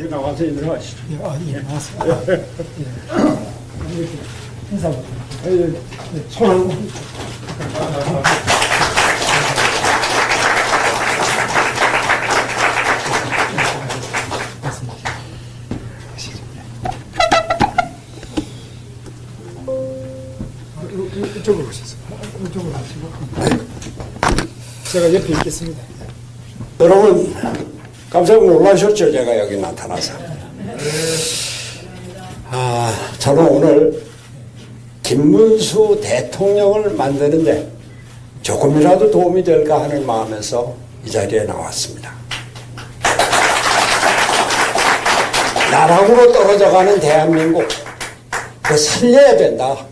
여기 나와서 인사하시죠. 예, 나왔습니다. 예. 이렇게 인사부터. 손을. 이쪽으로 오셨어요. 이쪽으로 하시고. 제가 옆에 있겠습니다. 여러분, 깜짝 놀라셨죠? 제가 여기 나타나서. 저는 오늘 김문수 대통령을 만드는데 조금이라도 도움이 될까 하는 마음에서 이 자리에 나왔습니다. 나락으로 떨어져가는 대한민국, 그 살려야 된다.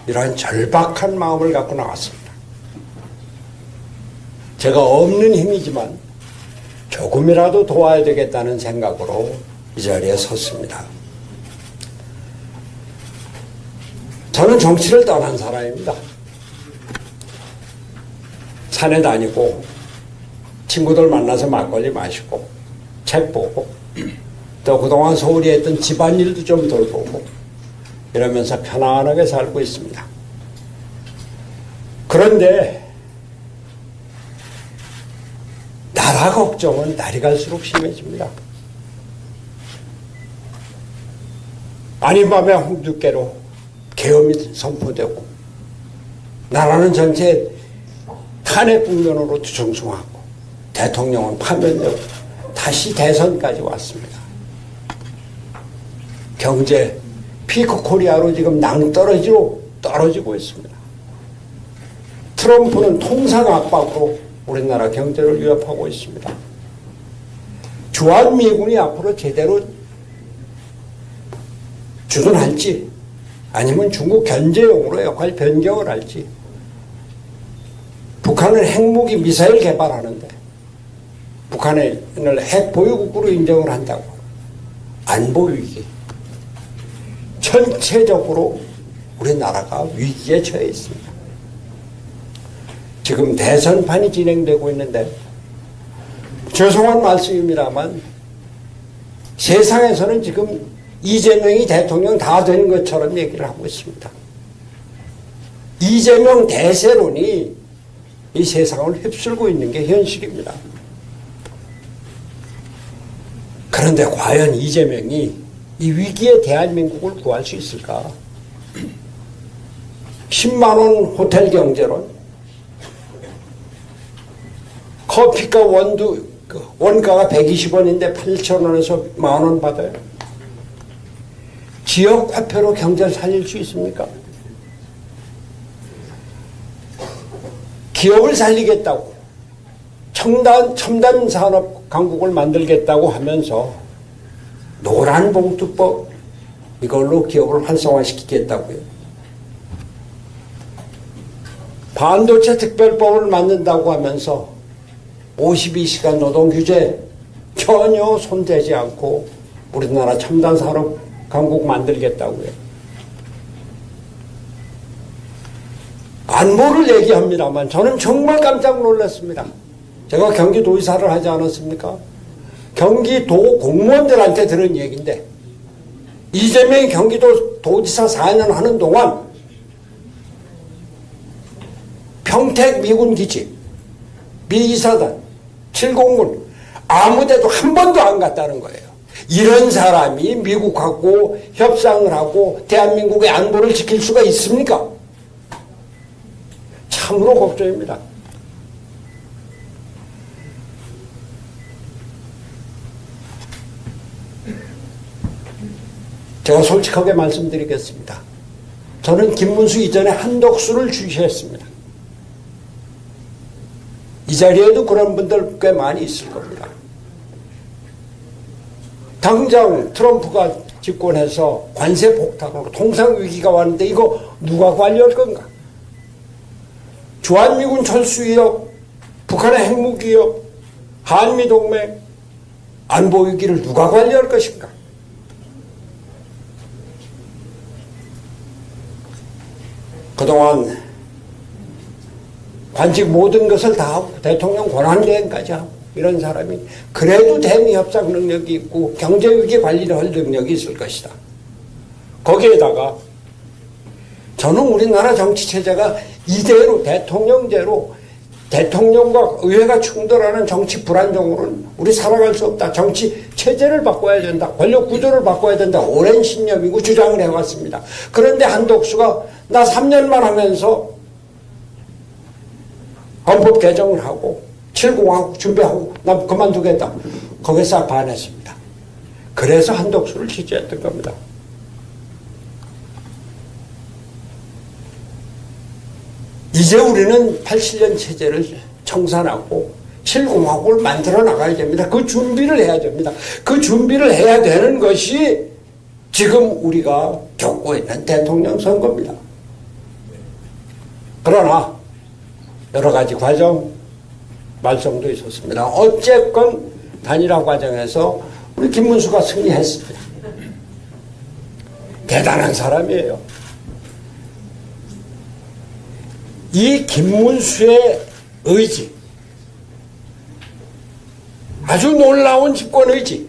이러한 절박한 마음을 갖고 나왔습니다. 제가 없는 힘이지만 조금이라도 도와야 되겠다는 생각으로 이 자리에 섰습니다. 저는 정치를 떠난 사람입니다. 산에 다니고 친구들 만나서 막걸리 마시고 책 보고 또 그동안 소홀히 했던 집안일도 좀 돌보고 이러면서 편안하게 살고 있습니다. 그런데 나라 걱정은 날이 갈수록 심해집니다. 아닌 밤에 홍두깨로 계엄이 선포되고 나라는 전체 탄핵 국면으로 뒤숭숭하고 대통령은 파면되고 다시 대선까지 왔습니다. 경제 피크 코리아로 지금 낭떠러지로 떨어지고 있습니다. 트럼프는 통상 압박으로 우리나라 경제를 위협하고 있습니다. 주한미군이 앞으로 제대로 주둔할지 아니면 중국 견제용으로 역할 변경을 할지. 북한은 핵무기 미사일 개발하는데 북한을 핵 보유국으로 인정을 한다고. 안보 위기. 전체적으로 우리나라가 위기에 처해 있습니다. 지금 대선판이 진행되고 있는데 죄송한 말씀입니다만 세상에서는 지금 이재명이 대통령 다 된 것처럼 얘기를 하고 있습니다. 이재명 대세론이 이 세상을 휩쓸고 있는 게 현실입니다. 그런데 과연 이재명이 이 위기에 대한민국을 구할 수 있을까? 10만 원 호텔 경제론, 커피값 원가가 120원인데 8,000원에서 만원 받아요. 지역 화폐로 경제를 살릴 수 있습니까? 기업을 살리겠다고 첨단 산업 강국을 만들겠다고 하면서 노란봉투법 이걸로 기업을 활성화시키겠다고요. 반도체 특별법을 만든다고 하면서 52시간 노동 규제 전혀 손대지 않고 우리나라 첨단 산업 강국 만들겠다고요. 안보를 얘기합니다만 저는 정말 깜짝 놀랐습니다. 제가 경기도지사를 하지 않았습니까? 경기도 공무원들한테 들은 얘기인데 이재명이 경기도 도지사 4년 하는 동안 평택 미군기지, 미이사단, 7공군 아무데도 한 번도 안 갔다는 거예요. 이런 사람이 미국하고 협상을 하고 대한민국의 안보를 지킬 수가 있습니까? 참으로 걱정입니다. 제가 솔직하게 말씀드리겠습니다. 저는 김문수 이전에 한덕수를 주시했습니다. 이 자리에도 그런 분들 꽤 많이 있을 겁니다. 당장 트럼프가 집권해서 관세 폭탄으로 통상 위기가 왔는데 이거 누가 관리할 건가? 주한미군 철수위협, 북한의 핵무기협, 한미동맹, 안보 위기를 누가 관리할 것인가? 그동안 관직 모든 것을 다 하고 대통령 권한대행까지 하고 이런 사람이 그래도 대미 협상 능력이 있고 경제 위기 관리를 할 능력이 있을 것이다. 거기에다가 저는 우리나라 정치 체제가 이대로 대통령제로 대통령과 의회가 충돌하는 정치 불안정으로는 우리 살아갈 수 없다. 정치 체제를 바꿔야 된다. 권력 구조를 바꿔야 된다. 오랜 신념이고 주장을 해왔습니다. 그런데 한덕수가 나 3년만 하면서 헌법 개정을 하고 7공화국 준비하고 나 그만두겠다. 거기에 싹 반했습니다. 그래서 한덕수를 지지했던 겁니다. 이제 우리는 87년 체제를 청산하고 7공화국을 만들어 나가야 됩니다. 그 준비를 해야 됩니다. 그 준비를 해야 되는 것이 지금 우리가 겪고 있는 대통령 선거입니다. 그러나 여러 가지 과정, 말썽도 있었습니다. 어쨌건 단일화 과정에서 우리 김문수가 승리했습니다. 대단한 사람이에요. 이 김문수의 의지, 아주 놀라운 집권 의지,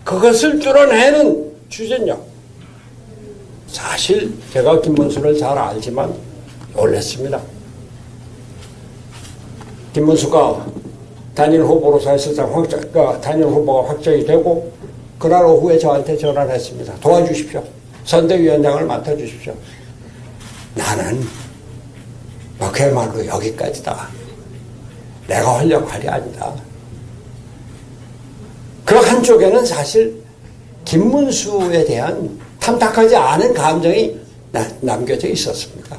그것을 뚫어내는 추진력. 사실 제가 김문수를 잘 알지만 놀랐습니다. 김문수가 단일 후보로 사실상 단일 후보가 확정이 되고 그날 오후에 저한테 전화를 했습니다. 도와주십시오. 선대위원장을 맡아주십시오. 나는 그야말로 여기까지다. 내가 할 역할이 아니다. 그 한쪽에는 사실 김문수에 대한 탐탁하지 않은 감정이 남겨져 있었습니다.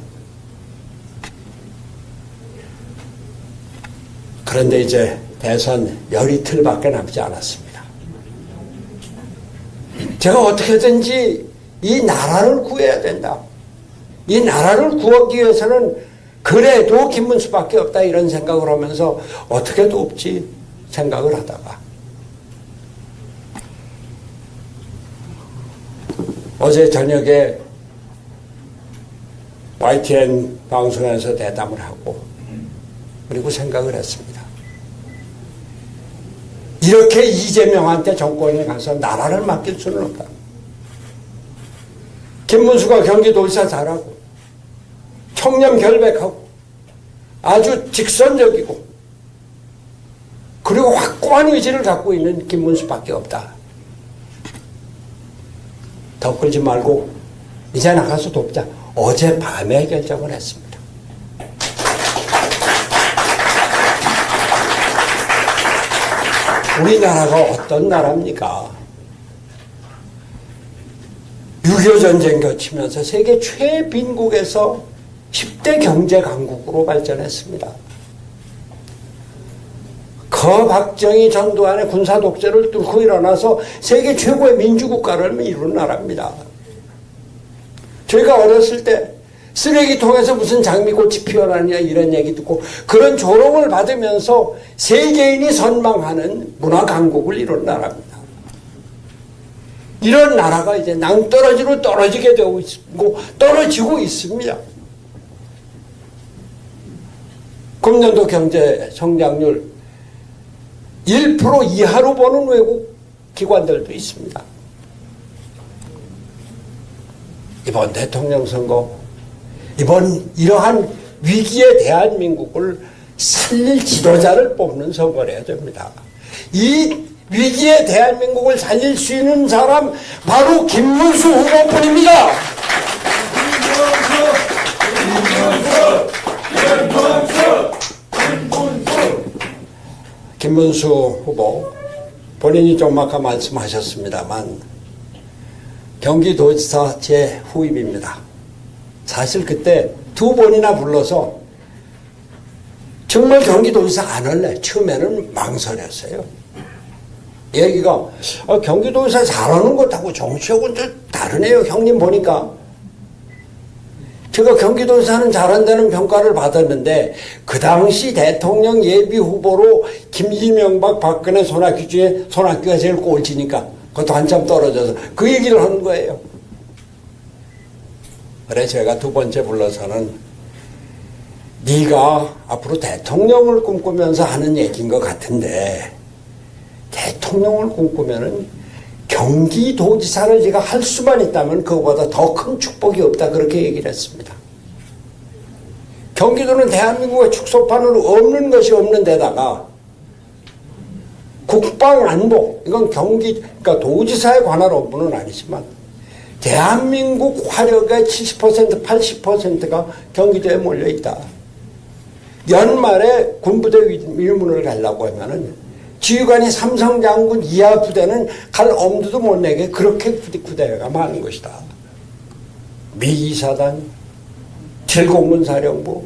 그런데 이제 대선 열이틀밖에 남지 않았습니다. 제가 어떻게든지 이 나라를 구해야 된다. 이 나라를 구하기 위해서는 그래도 김문수밖에 없다 이런 생각을 하면서 어떻게 돕지 생각을 하다가 어제 저녁에 YTN 방송에서 대담을 하고 그리고 생각을 했습니다. 이렇게 이재명한테 정권에 가서 나라를 맡길 수는 없다. 김문수가 경기도지사 잘하고 청렴 결백하고 아주 직선적이고 그리고 확고한 의지를 갖고 있는 김문수밖에 없다. 더 끌지 말고 이제 나가서 돕자. 어젯밤에 결정을 했습니다. 우리나라가 어떤 나라입니까? 6.25 전쟁 거치면서 세계 최빈국에서 10대 경제 강국으로 발전했습니다. 박정희 전두환의 군사 독재를 뚫고 일어나서 세계 최고의 민주국가를 이룬 나라입니다. 저희가 어렸을 때 쓰레기통에서 무슨 장미꽃이 피어나냐 이런 얘기 듣고 그런 조롱을 받으면서 세계인이 선망하는 문화 강국을 이룬 나라입니다. 이런 나라가 이제 낭떠러지로 떨어지게 되고 있고 떨어지고 있습니다. 금년도 경제 성장률 1% 이하로 보는 외국 기관들도 있습니다. 이번 대통령 선거, 이번 이러한 위기에 대한민국을 살릴 지도자를 뽑는 선거를 해야 됩니다. 이 위기에 대한민국을 살릴 수 있는 사람 바로 김문수 후보뿐입니다. 김문수 후보 본인이 좀 아까 말씀하셨습니다만 경기도지사 제 후임입니다. 사실 그때 2번이나 불러서 정말 경기도지사 안 할래. 처음에는 망설였어요. 얘기가 경기도지사 잘하는 것하고 정치하고는 좀 다르네요. 형님 보니까. 제가 경기도지사는 잘한다는 평가를 받았는데 그 당시 대통령 예비 후보로 김이명박 박근혜 손학규 중에 손학규가 제일 꼴찌니까 그것도 한참 떨어져서 그 얘기를 하는 거예요. 그래 제가 두 번째 불러서는 네가 앞으로 대통령을 꿈꾸면서 하는 얘기인 것 같은데 대통령을 꿈꾸면은 경기도지사를 네가 할 수만 있다면 그거보다 더 큰 축복이 없다 그렇게 얘기를 했습니다. 경기도는 대한민국의 축소판으로 없는 것이 없는 데다가 국방안보 이건 그러니까 도지사에 관할 업무는 아니지만 대한민국 화력의 70% 80%가 경기도에 몰려있다. 연말에 군부대 위문을 가려고 하면은 지휘관이 삼성장군 이하 부대는 갈 엄두도 못 내게 그렇게 부대가 많은 것이다. 미 2사단, 7공군사령부,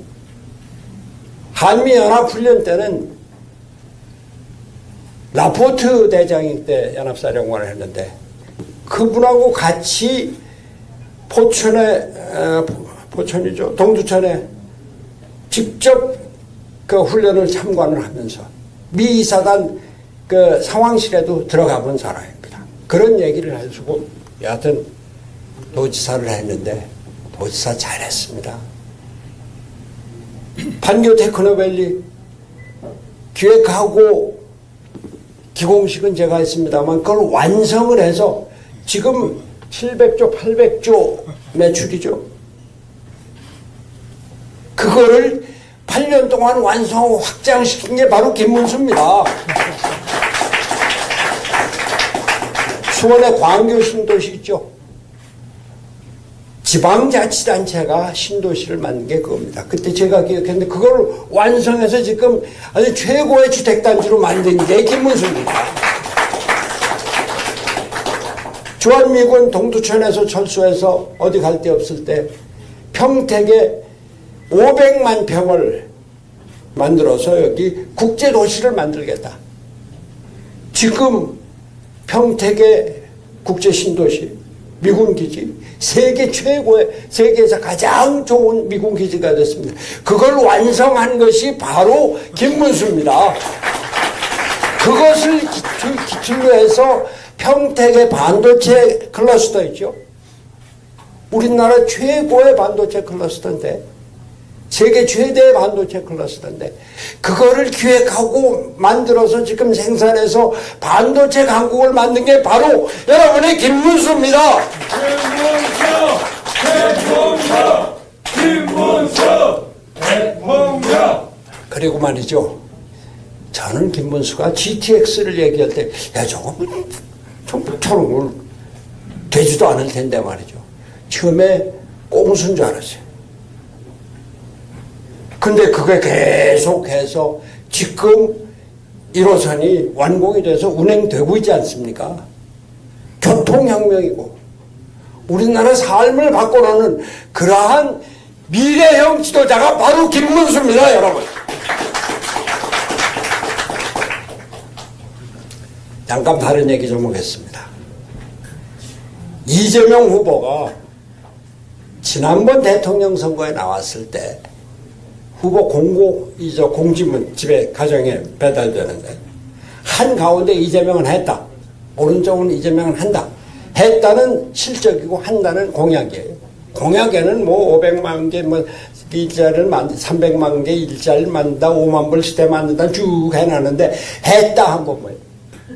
한미연합훈련 때는 라포트 대장이 때 연합사령관을 했는데 그분하고 같이 포천이죠. 동두천에 직접 그 훈련을 참관을 하면서 미 2사단 그 상황실에도 들어가 본 사람입니다. 그런 얘기를 해주고 여하튼 도지사를 했는데 도지사 잘했습니다. 판교 테크노밸리 기획하고 기공식은 제가 했습니다만 그걸 완성을 해서 지금 700조 800조 매출이죠. 그거를 8년 동안 완성하고 확장시킨 게 바로 김문수입니다. 수원의 광교 신도시 있죠. 지방자치단체가 신도시를 만든 게 그겁니다. 그때 제가 기억했는데 그걸 완성해서 지금 아주 최고의 주택단지로 만든 게 김문수입니다. 주한미군 동두천에서 철수해서 어디 갈 데 없을 때 평택에 500만 평을 만들어서 여기 국제도시를 만들겠다. 지금 평택의 국제신도시 미군기지 세계 최고의 세계에서 가장 좋은 미군기지가 됐습니다. 그걸 완성한 것이 바로 김문수입니다. 그것을 기출로 해서 평택의 반도체 클러스터 있죠. 우리나라 최고의 반도체 클러스터인데 세계 최대의 반도체 클러스터인데 그거를 기획하고 만들어서 지금 생산해서 반도체 강국을 만든 게 바로 여러분의 김문수입니다. 김문수 대통령. 그리고 말이죠. 저는 김문수가 GTX를 얘기할 때 야 저거 저런 걸 되지도 않을 텐데 말이죠. 처음에 꽁수인 줄 알았어요. 근데 그게 계속해서 지금 1호선이 완공이 돼서 운행되고 있지 않습니까? 교통혁명이고 우리나라 삶을 바꿔놓는 그러한 미래형 지도자가 바로 김문수입니다, 여러분. 잠깐 다른 얘기 좀 하겠습니다. 이재명 후보가 지난번 대통령 선거에 나왔을 때 후보 공지문 집에 가정에 배달되는데 한가운데 이재명은 했다. 오른쪽은 이재명은 한다. 했다는 실적이고 한다는 공약이에요. 공약에는 뭐 500만 개 일자리를 300만 개 일자리를 만든다. 5만 불 시대 만든다. 쭉 해놨는데 했다 한 번 뭐예요.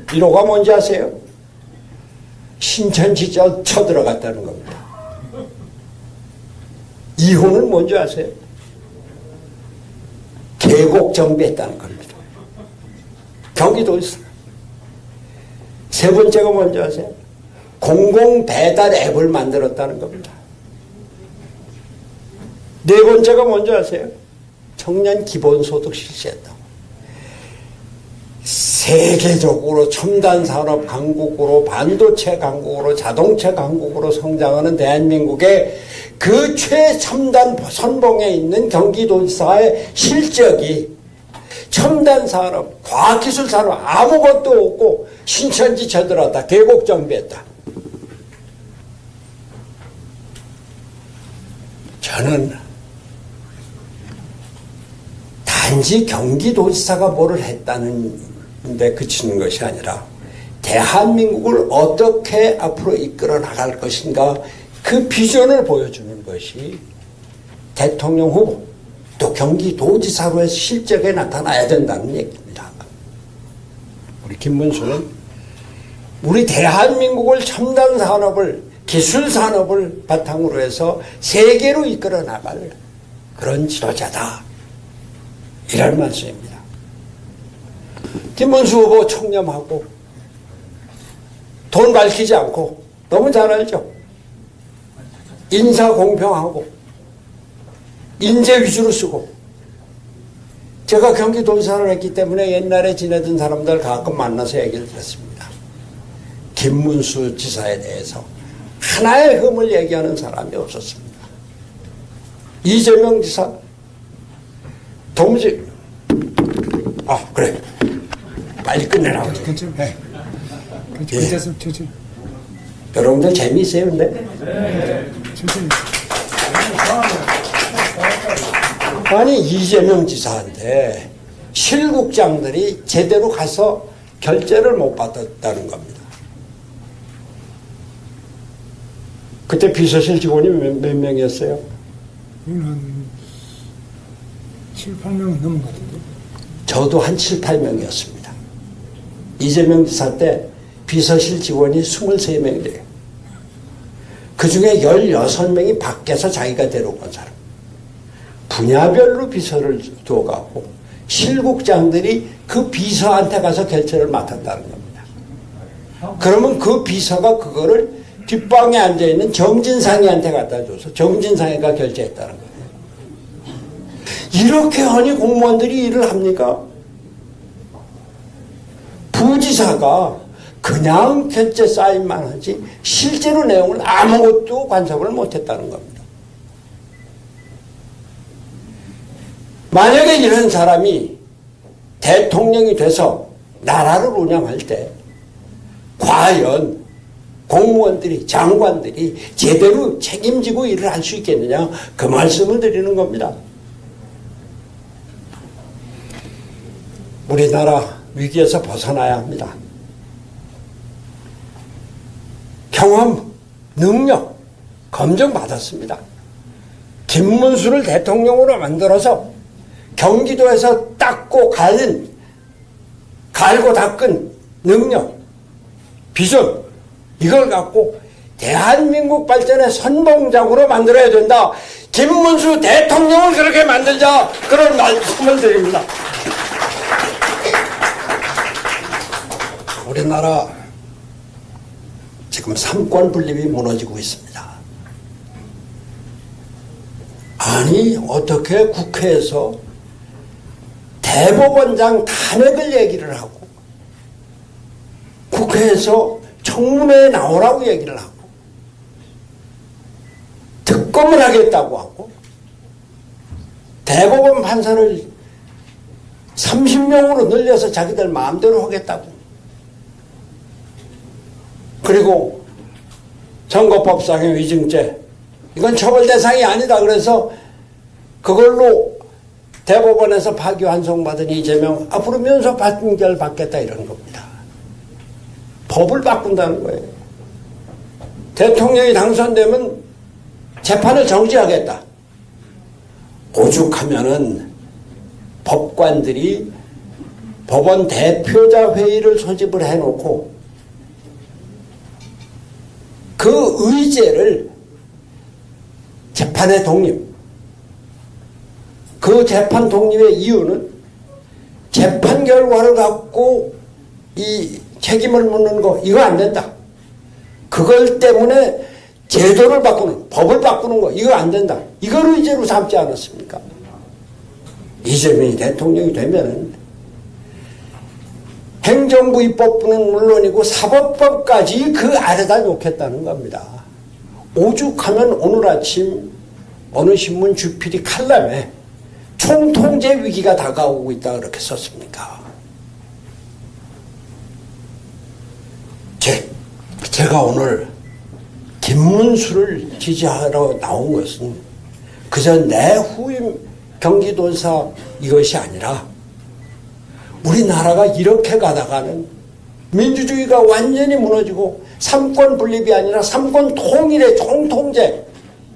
1호가 뭔지 아세요? 신천지 쳐들어갔다는 겁니다. 2호는 뭔지 아세요? 계곡 정비했다는 겁니다. 경기도에서. 세 번째가 뭔지 아세요? 공공 배달 앱을 만들었다는 겁니다. 네 번째가 뭔지 아세요? 청년 기본소득 실시했다고. 세계적으로 첨단 산업 강국으로 반도체 강국으로 자동차 강국으로 성장하는 대한민국의 그 최첨단 선봉에 있는 경기도지사의 실적이 첨단 산업, 과학기술 산업 아무것도 없고 신천지 쳐들었다. 계곡 정비했다. 저는 단지 경기도지사가 뭐를 했다는 데 그치는 것이 아니라 대한민국을 어떻게 앞으로 이끌어 나갈 것인가 그 비전을 보여주는 것이 대통령 후보 또 경기도지사로의 실적에 나타나야 된다는 얘기입니다. 우리 김문수는 우리 대한민국을 첨단 산업을, 기술 산업을 바탕으로 해서 세계로 이끌어 나갈 그런 지도자다. 이런 말씀입니다. 김문수 후보 청렴하고 돈 밝히지 않고 너무 잘 알죠. 인사 공평하고 인재 위주로 쓰고, 제가 경기도지사를 했기 때문에 옛날에 지내던 사람들 가끔 만나서 얘기를 들었습니다. 김문수 지사에 대해서 하나의 흠을 얘기하는 사람이 없었습니다. 이재명 지사 도무지 그래 빨리 끝내라고. 괜찮아요. 네. 괜찮습니다. 천천히. 여러분들 재미있어요 근데? 천천히. 아니 이재명 지사한테 실국장들이 제대로 가서 결재를 못 받았다는 겁니다. 그때 비서실 직원이 몇 명이었어요? 한 7, 8명은 넘은 것 같은데. 저도 한 7, 8명이었습니다. 이재명 지사 때 비서실 직원이 23명이래요. 그 중에 16명이 밖에서 자기가 데려온 사람. 분야별로 비서를 두어가고 실국장들이 그 비서한테 가서 결제를 맡았다는 겁니다. 그러면 그 비서가 그거를 뒷방에 앉아있는 정진상이한테 갖다 줘서 정진상이가 결제했다는 거예요. 이렇게 하니 공무원들이 일을 합니까? 부지사가 그냥 결제 사인만 하지 실제로 내용을 아무것도 간섭을 못했다는 겁니다. 만약에 이런 사람이 대통령이 돼서 나라를 운영할 때 과연 공무원들이, 장관들이 제대로 책임지고 일을 할 수 있겠느냐, 그 말씀을 드리는 겁니다. 우리나라 위기에서 벗어나야 합니다. 경험, 능력 검증받았습니다. 김문수를 대통령으로 만들어서 경기도에서 닦고 갈고 닦은 능력, 비전, 이걸 갖고 대한민국 발전의 선봉장으로 만들어야 된다. 김문수 대통령을 그렇게 만들자. 그런 말씀을 드립니다. 우리나라 지금 삼권 분립이 무너지고 있습니다. 아니 어떻게 국회에서 대법원장 탄핵을 얘기를 하고 국회에서 청문회에 나오라고 얘기를 하고 특검을 하겠다고 하고 대법원 판사를 30명으로 늘려서 자기들 마음대로 하겠다고, 그리고 선거법상의 위증죄 이건 처벌 대상이 아니다 그래서 그걸로 대법원에서 파기환송받은 이재명 앞으로 면소 판결 받겠다 이런 겁니다. 법을 바꾼다는 거예요. 대통령이 당선되면 재판을 정지하겠다. 오죽하면은 법관들이 법원 대표자 회의를 소집을 해놓고 그 의제를 재판의 독립, 그 재판 독립의 이유는 재판 결과를 갖고 이 책임을 묻는 거 이거 안 된다. 그걸 때문에 제도를 바꾸는, 법을 바꾸는 거 이거 안 된다. 이걸 의제로 삼지 않았습니까? 이재명이 대통령이 되면 행정부 입법부는 물론이고 사법법까지 그 아래다 놓겠다는 겁니다. 오죽하면 오늘 아침 어느 신문 주필이 칼럼에 총통제 위기가 다가오고 있다 그렇게 썼습니까? 제가 오늘 김문수를 지지하러 나온 것은 그저 내 후임 경기도지사 이것이 아니라 우리나라가 이렇게 가다가는 민주주의가 완전히 무너지고 삼권 분립이 아니라 삼권 통일의 총통제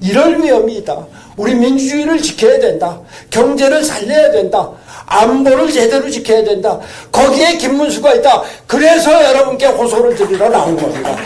이럴 위험이 있다. 우리 민주주의를 지켜야 된다. 경제를 살려야 된다. 안보를 제대로 지켜야 된다. 거기에 김문수가 있다. 그래서 여러분께 호소를 드리러 나온 겁니다.